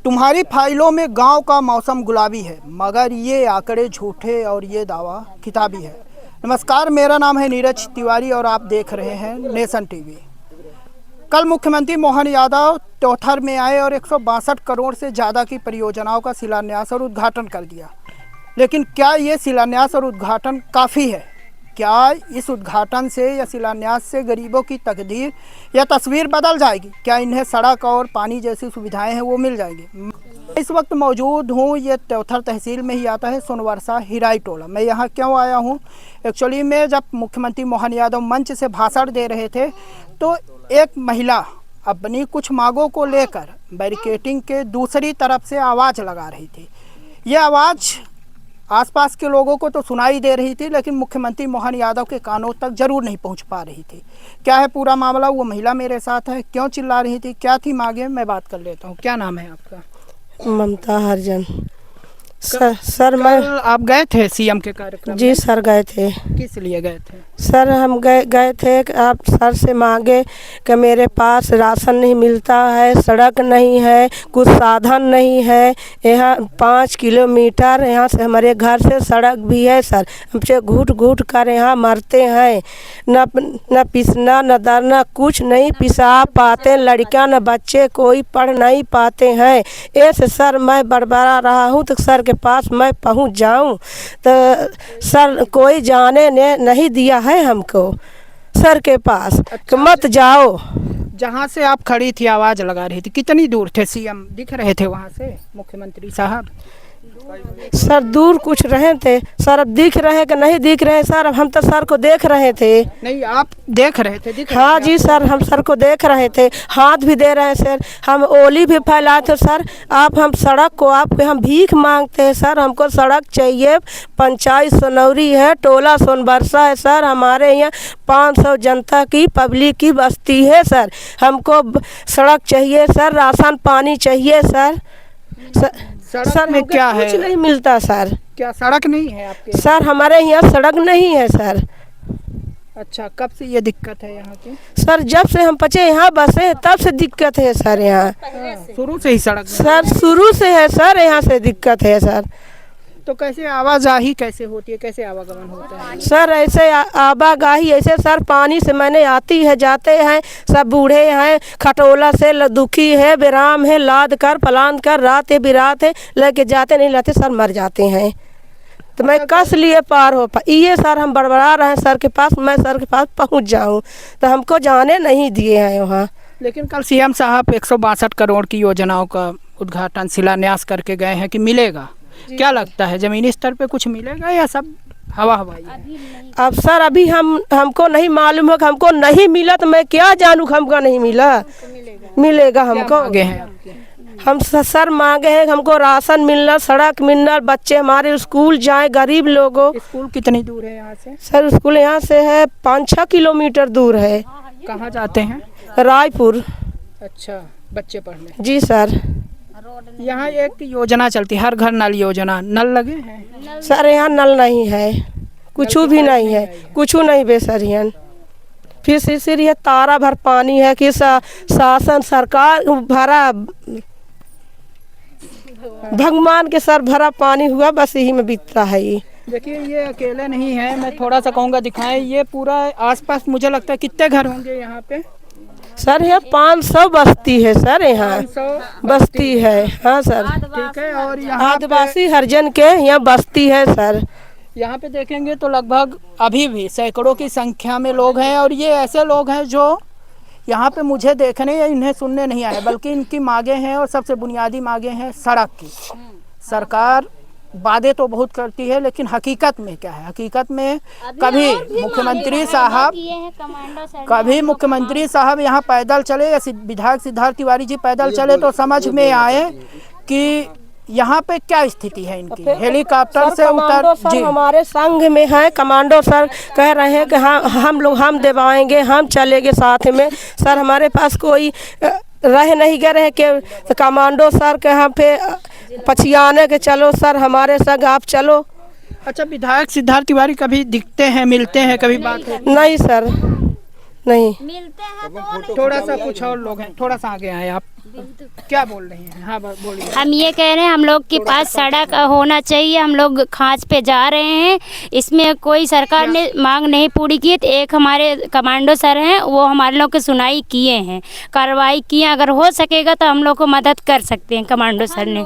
तुम्हारी फाइलों में गांव का मौसम गुलाबी है, मगर ये आंकड़े झूठे और ये दावा किताबी है। नमस्कार, मेरा नाम है नीरज तिवारी और आप देख रहे हैं नेशन टीवी। कल मुख्यमंत्री मोहन यादव त्योथर में आए और 162 करोड़ से ज़्यादा की परियोजनाओं का शिलान्यास और उद्घाटन कर दिया। लेकिन क्या ये शिलान्यास और उद्घाटन काफ़ी है? क्या इस उद्घाटन से या शिलान्यास से गरीबों की तकदीर या तस्वीर बदल जाएगी? क्या इन्हें सड़क और पानी जैसी सुविधाएं हैं वो मिल जाएंगी? इस वक्त मौजूद हूँ, ये त्योथर तहसील में ही आता है, सोनवर्षा हिराई टोला। मैं यहाँ क्यों आया हूँ? एक्चुअली में जब मुख्यमंत्री मोहन यादव मंच से भाषण दे रहे थे तो एक महिला अपनी कुछ मांगों को लेकर बैरिकेडिंग के दूसरी तरफ से आवाज़ लगा रही थी। ये आवाज़ आसपास के लोगों को तो सुनाई दे रही थी, लेकिन मुख्यमंत्री मोहन यादव के कानों तक जरूर नहीं पहुंच पा रही थी। क्या है पूरा मामला, वो महिला मेरे साथ है, क्यों चिल्ला रही थी, क्या थी मांगे, मैं बात कर लेता हूं। क्या नाम है आपका? ममता हरिजन। सर मैं आप गए थे सीएम के कार्यक्रम? जी सर गए थे। किस लिए गए थे? सर हम गए थे कि आप सर से मांगे कि मेरे पास राशन नहीं मिलता है, सड़क नहीं है, कुछ साधन नहीं है। यहाँ 5 किलोमीटर यहाँ से हमारे घर से सड़क भी है सर। हमसे घुट घुट कर यहाँ मरते हैं। न पिसना न दरना, कुछ नहीं पिसा पाते, लड़कियाँ न बच्चे कोई पढ़ नहीं पाते हैं। ऐसे सर मैं बड़बड़ा रहा हूँ तो सर के पास मैं पहुँच जाऊँ तो सर कोई जाने ने नहीं दिया है हमको सर के पास। अच्छा, मत जाओ। जहाँ से आप खड़ी थी आवाज़ लगा रही थी, कितनी दूर थे? सीएम दिख रहे थे वहाँ से मुख्यमंत्री साहब? सर दूर कुछ रहे थे सर। अब दिख रहे कि नहीं दिख रहे सर? हम तो सर को देख रहे थे। नहीं, आप देख रहे थे? दिख हाँ जी सर, हम सर को देख रहे थे, हाथ भी दे रहे हैं सर, हम ओली भी फैलाए थे सर। आप हम सड़क को आपके हम भीख मांगते हैं सर, हमको सड़क चाहिए। पंचायत सोनौरी है, टोला सोनवर्षा है सर। हमारे यहाँ 500 जनता की पब्लिक की बस्ती है सर। हमको सड़क चाहिए सर, राशन पानी चाहिए सर। सड़क में क्या है? कुछ नहीं मिलता सर। क्या सड़क नहीं है आपके? सर हमारे यहाँ सड़क नहीं है सर। अच्छा, कब से ये दिक्कत है यहाँ की? सर जब से हम बचे यहाँ बसे तब से दिक्कत है सर। यहाँ शुरू से ही सड़क सर शुरू से है सर, यहाँ से दिक्कत है सर। तो कैसे आवाजाही कैसे होती है, कैसे आवागमन होता है? सर ऐसे आवागाही ऐसे सर, पानी से मैंने आती है जाते हैं, सब बूढ़े हैं, खटोला से दुखी है, विराम है, लाद कर पलान कर रात है बिरात है, लेके जाते नहीं लाते सर, मर जाते हैं। तो मैं कस लिए पार हो ये सर, हम बड़बड़ा रहे हैं सर के पास, मैं सर के पास पहुंच जाऊं तो हमको जाने नहीं दिए हैं वहाँ। लेकिन कल सीएम साहब 162 करोड़ की योजनाओं का उद्घाटन शिलान्यास करके गए हैं कि मिलेगा। क्या लगता है, जमीनी स्तर पे कुछ मिलेगा या सब हवा हवाई है? अब सर अभी हमको नहीं मालूम है, हमको नहीं मिला तो मैं क्या जानूँ हमको नहीं मिला। मिलेगा हमको। आगे हैं आपके? हम सर मांगे हैं हमको राशन मिलना, सड़क मिलना, बच्चे हमारे स्कूल जाएं, गरीब लोगों। स्कूल कितनी दूर है यहाँ से? सर स्कूल यहाँ से है 5-6 किलोमीटर दूर है। कहाँ जाते हैं? रायपुर। अच्छा, बच्चे पढ़ने? जी सर। यहाँ एक योजना चलती है, हर घर नल योजना, नल लगे हैं? सर यहाँ नल नहीं है, कुछ भी नहीं है, कुछ नहीं बे सर। यहाँ फिर से ये तारा भर पानी है कि शासन सरकार भरा, भगवान के सर भरा पानी हुआ, बस यही में बीतता है ये। देखिए ये अकेले नहीं है, मैं थोड़ा सा कहूँगा दिखाएं, ये पूरा आसपास मुझे लगता है कितने घर होंगे यहाँ पे? सर यहाँ 500 बस्ती है सर, यहाँ 500 बस्ती है। हाँ सर ठीक है। और यहाँ आदिवासी हरिजन के यहाँ बस्ती है सर। यहाँ पे देखेंगे तो लगभग अभी भी सैकड़ों की संख्या में लोग हैं, और ये ऐसे लोग हैं जो यहाँ पे मुझे देखने या इन्हें सुनने नहीं आए, बल्कि इनकी मांगे हैं और सबसे बुनियादी मांगे हैं सड़क की। सरकार वादे तो बहुत करती है, लेकिन हकीकत में क्या है? हकीकत में कभी मुख्यमंत्री साहब यहाँ पैदल चले या विधायक सिद्धार्थ तिवारी जी पैदल चले तो समझ में आए कि यहाँ पे क्या स्थिति है इनकी। हेलीकॉप्टर से उतर जी हमारे संघ में है, कमांडो सर कह रहे हैं कि हाँ हम दिवाएंगे, हम चलेंगे साथ में। सर हमारे पास कोई रह नहीं गए रहे कि कमांडो सर के यहाँ पे पछियाने के चलो सर हमारे संग आप चलो। अच्छा, विधायक सिद्धार्थ तिवारी कभी दिखते हैं, मिलते हैं, कभी बात होती? नहीं सर, नहीं मिलते हैं तो थोड़ा सा कुछ और लोग हैं, थोड़ा सा आगे आए आप। क्या बोल रही हैं? हाँ बोलिए। हम ये कह रहे हैं हम लोग के पास सड़क होना चाहिए। हम लोग खांच पे जा रहे हैं, इसमें कोई सरकार ने मांग नहीं पूरी की। तो एक हमारे कमांडो सर हैं, वो हमारे लोग की सुनाई किए हैं, कार्रवाई किए। अगर हो सकेगा तो हम लोग को मदद कर सकते हैं कमांडो सर ने।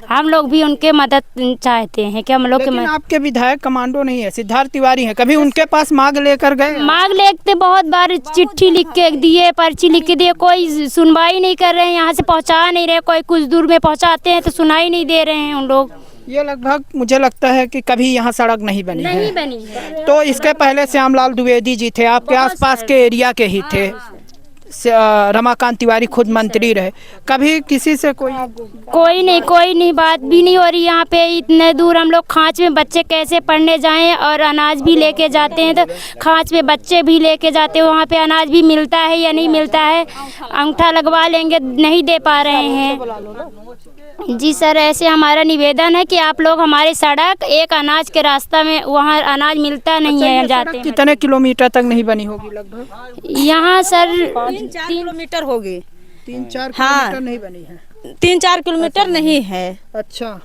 हम लोग भी उनके मदद चाहते हैं कि हम लोग लेकिन आपके विधायक कमांडो नहीं है, सिद्धार्थ तिवारी हैं, कभी उनके पास मांग लेकर गए? मांग लेते बहुत बार, चिट्ठी लिख के दिए, पर्ची लिख के दिए, कोई सुनवाई नहीं कर रहे हैं। यहाँ से पहुँचा नहीं रहे, कोई कुछ दूर में पहुँचाते हैं तो सुनाई नहीं दे रहे हैं उन लोग। ये लगभग मुझे लगता है कि कभी यहाँ सड़क नहीं बनी है। तो इसके पहले श्यामलाल द्विवेदी जी थे, आपके आसपास के एरिया के ही थे। रमाकांत तिवारी खुद मंत्री रहे, कभी किसी से कोई नहीं बात भी नहीं हो रही। यहाँ पे इतने दूर हम लोग खांच में बच्चे कैसे पढ़ने जाएं, और अनाज भी लेके जाते हैं तो खांच में बच्चे भी लेके जाते हैं, वहाँ पे अनाज भी मिलता है या नहीं मिलता है, अंगूठा लगवा लेंगे, नहीं दे पा रहे हैं। जी सर, ऐसे हमारा निवेदन है कि आप लोग हमारे सड़क एक अनाज के रास्ता में, वहाँ अनाज मिलता नहीं है, जाते हैं। कितने किलोमीटर तक नहीं बनी होगी लगभग? यहाँ सर 3-4 किलोमीटर होगी। 3-4 किलोमीटर नहीं बनी है? 3-4 किलोमीटर नहीं है। अच्छा।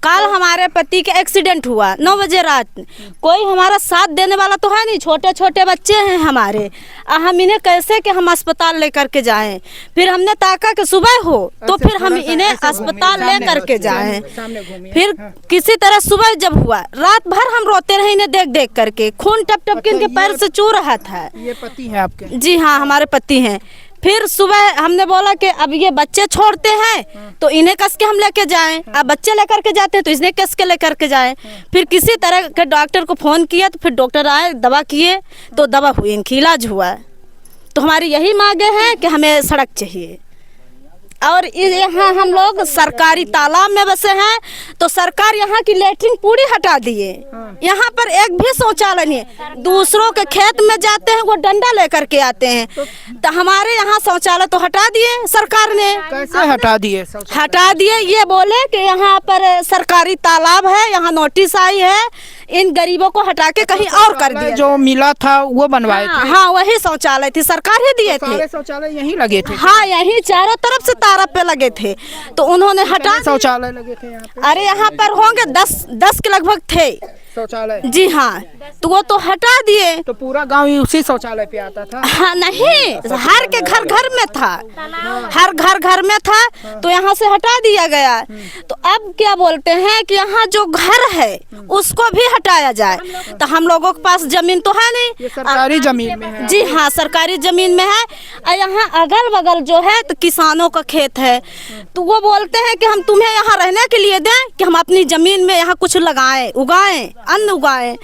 कल हमारे पति के एक्सीडेंट हुआ 9 बजे रात। कोई हमारा साथ देने वाला तो है नहीं, छोटे छोटे बच्चे हैं हमारे। हम इन्हें कैसे कि हम अस्पताल लेकर के जाएं? फिर हमने ताका कि सुबह हो तो फिर हम इन्हें अस्पताल ले करके जाएं। फिर किसी तरह सुबह जब हुआ, रात भर हम रोते रहे इन्हें देख देख करके, खून टप टप के इनके पैर से चू रहा था। ये पति है आपके? जी हाँ, हमारे पति हैं। फिर सुबह हमने बोला कि अब ये बच्चे छोड़ते हैं तो इन्हें कस के हम लेके जाएं। अब बच्चे लेकर के जाते हैं तो इसने कस के लेकर के जाएं। फिर किसी तरह के डॉक्टर को फ़ोन किया तो फिर डॉक्टर आए, दवा किए तो दवा हुई, इनकी इलाज हुआ। तो हमारी यही मांगे हैं कि हमें सड़क चाहिए। और यहाँ हम लोग सरकारी तालाब में बसे हैं, तो सरकार यहाँ की लेटरिन पूरी हटा दिए। यहाँ पर एक भी शौचालय नहीं है। दूसरों के खेत में जाते हैं, वो डंडा लेकर के आते हैं। तो हमारे यहाँ शौचालय तो हटा दिए सरकार ने। कैसे हटा दिए? हटा दिए, ये बोले कि यहाँ पर सरकारी तालाब है, यहाँ नोटिस आई है, इन गरीबों को हटा के कहीं और कर दिया। जो मिला था वो बनवाए थे? हाँ, वही शौचालय थी, सरकार ही दिए थे। सारे शौचालय यहीं लगे थे? हाँ, यहीं चारों तरफ से तारा पे लगे थे, तो उन्होंने हटा। शौचालय लगे थे यहाँ पे? अरे यहाँ पर होंगे 10 के लगभग थे शौचालय। जी हाँ, तो वो तो हटा दिए। तो पूरा गांव ही उसी शौचालय पे आता था? हाँ, नहीं, हर के घर घर में था, हर घर घर में था, तो यहाँ से हटा दिया गया। तो अब क्या बोलते हैं कि यहाँ जो घर है उसको भी हटाया जाए। तो हम लोगों के पास जमीन तो है नहीं, ये सरकारी जमीन में है? जी हाँ, सरकारी जमीन में है। और यहाँ अगल बगल जो है तो किसानों का खेत है, तो वो बोलते हैं कि हम तुम्हें यहाँ रहने के लिए दें कि हम अपनी जमीन में यहाँ कुछ लगाएं, उगाएं, अन्न उगाएं।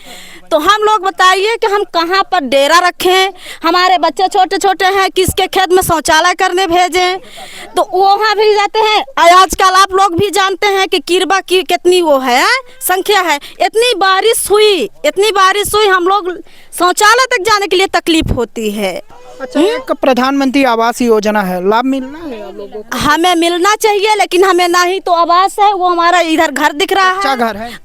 तो हम लोग बताइए कि हम कहाँ पर डेरा रखें? हमारे बच्चे छोटे छोटे हैं, किसके खेत में शौचालय करने भेजें? तो वहाँ भी जाते हैं। आजकल आप लोग भी जानते हैं कि किरबा की कितनी वो है संख्या है। इतनी बारिश हुई हम लोग शौचालय तक जाने के लिए तकलीफ होती है। अच्छा, एक प्रधानमंत्री आवास योजना है, लाभ मिलना है आप लोगों को? हमें मिलना चाहिए, लेकिन हमें ना ही तो आवास है, वो हमारा इधर घर दिख रहा है,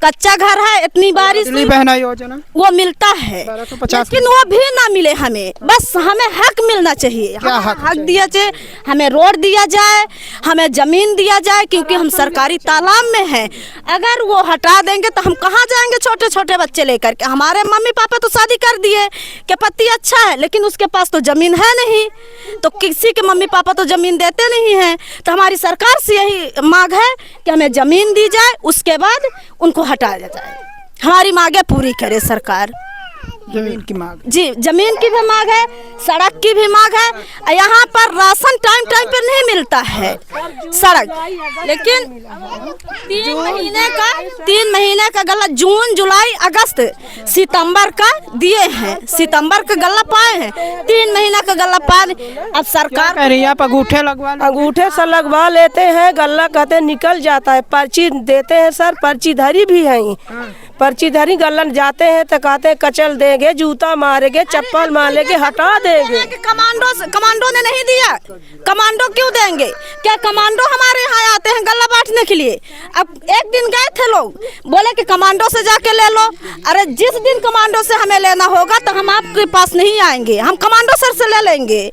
कच्चा घर है। इतनी बारिश, बहना योजना वो मिलता है, 1250, लेकिन वो भी ना मिले हमें। बस हमें हक मिलना चाहिए, हक दिया जाए, हमें रोड दिया जाए, हमें जमीन दिया जाए, क्योंकि हम सरकारी तालाब में हैं। अगर वो हटा देंगे तो हम कहाँ जाएंगे छोटे छोटे बच्चे लेकर के? हमारे मम्मी पापा तो शादी कर दिए कि पति अच्छा है, लेकिन उसके पास तो जमीन है नहीं, तो किसी के मम्मी पापा तो जमीन देते नहीं हैं। तो हमारी सरकार से यही मांग है कि हमें जमीन दी जाए, उसके बाद उनको हटाया जाए। हमारी मांगे पूरी करे सरकार। जमीन की मांग? जी, जमीन की भी मांग है, सड़क की भी मांग है। यहाँ पर राशन टाइम पर नहीं मिलता है सड़क, लेकिन 3 महीने का गल्ला जून जुलाई अगस्त सितंबर का दिए हैं, सितंबर का गल्ला पाए हैं, 3 महीने का गल्ला पाए। अब सरकार कह रही है आप अंगूठे से लगवा लेते हैं, गल्ला कहते निकल जाता है। पर्ची देते हैं सर, पर्ची धरी भी है, पर्ची धरी गल्लन जाते हैं तो कहते हैं कचल देंगे, जूता मारेंगे, चप्पल मारेंगे, हटा देंगे। कमांडो ने नहीं दिया, कमांडो क्यों देंगे? क्या कमांडो हमारे यहाँ आते हैं गल्ला बांटने के लिए? अब एक दिन गए थे लोग, बोले कि कमांडो से जाके ले लो। अरे जिस दिन कमांडो से हमें लेना होगा तो हम आपके पास नहीं आएंगे, हम कमांडो सर से ले लेंगे।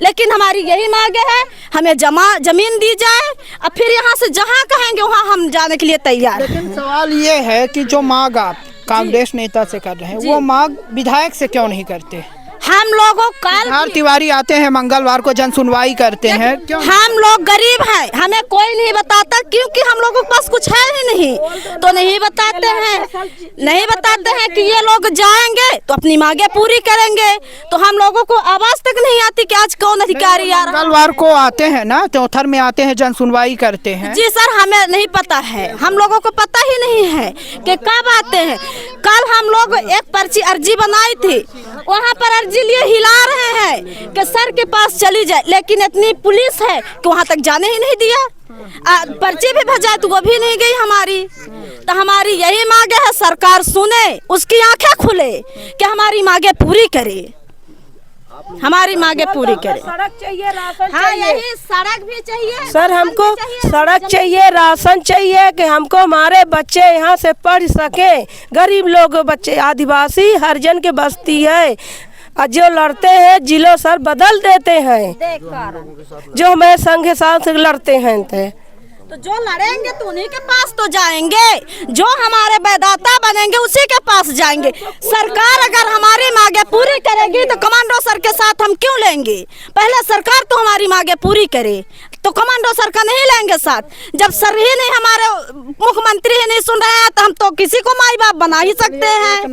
लेकिन हमारी यही मांग है, हमें जमीन दी जाए और फिर यहाँ से जहाँ कहेंगे वहाँ हम जाने के लिए तैयार हैं। लेकिन सवाल ये है कि जो मांग आप कांग्रेस नेता से कर रहे हैं वो मांग विधायक से क्यों नहीं करते? हम लोगों सिद्धार्थ तिवारी आते हैं मंगलवार को जन सुनवाई करते हैं, क्यों? हम लोग गरीब हैं, हमें कोई नहीं बताता क्योंकि हम लोगों के पास कुछ है ही नहीं, तो नहीं बताते हैं कि ये लोग जाएंगे तो अपनी मांगे पूरी करेंगे। तो हम लोगों को आवाज तक नहीं आती कि आज कौन अधिकारी आ रहा है। मंगलवार को आते हैं ना, चौथर में आते हैं, जन सुनवाई करते हैं। जी सर, हमें नहीं पता है, हम लोगों को पता ही नहीं है कि कब आते हैं। कल हम लोग एक पर्ची अर्जी बनाई थी, वहाँ पर अर्जी लिए हिला रहे हैं कि सर के पास चली जाए, लेकिन इतनी पुलिस है कि वहाँ तक जाने ही नहीं दिया। पर्ची भी भेजा तो वो भी नहीं गई हमारी। तो हमारी यही मांगे है, सरकार सुने, उसकी आंखें खुले कि हमारी मांगे पूरी करे, हमारी मांगे पूरी करे। सड़क चाहिए, राशन हाँ, चाहिए। यही सड़क भी चाहिए सर हमको राशन भी चाहिए, सड़क चाहिए, राशन चाहिए कि हमको हमारे बच्चे यहाँ से पढ़ सके। गरीब लोग बच्चे, आदिवासी हरिजन के बस्ती है, और जो लड़ते हैं जिलो सर बदल देते हैं, जो हमारे संघ साथ लड़ते हैं। तो जो लड़ेंगे तो उन्हीं के पास तो जाएंगे, जो हमारे वेदाता बनेंगे उसी के पास जाएंगे। सरकार अगर हमारी मांगे पूरी करेगी तो कमांडो सर के साथ हम क्यों लेंगे? पहले सरकार तो हमारी मांगे पूरी करे, तो कमांडो सर का नहीं लेंगे साथ। जब सर ही नहीं, हमारे मुख्यमंत्री ही नहीं सुन रहे हैं तो हम तो किसी को माई बाप बना ही सकते हैं।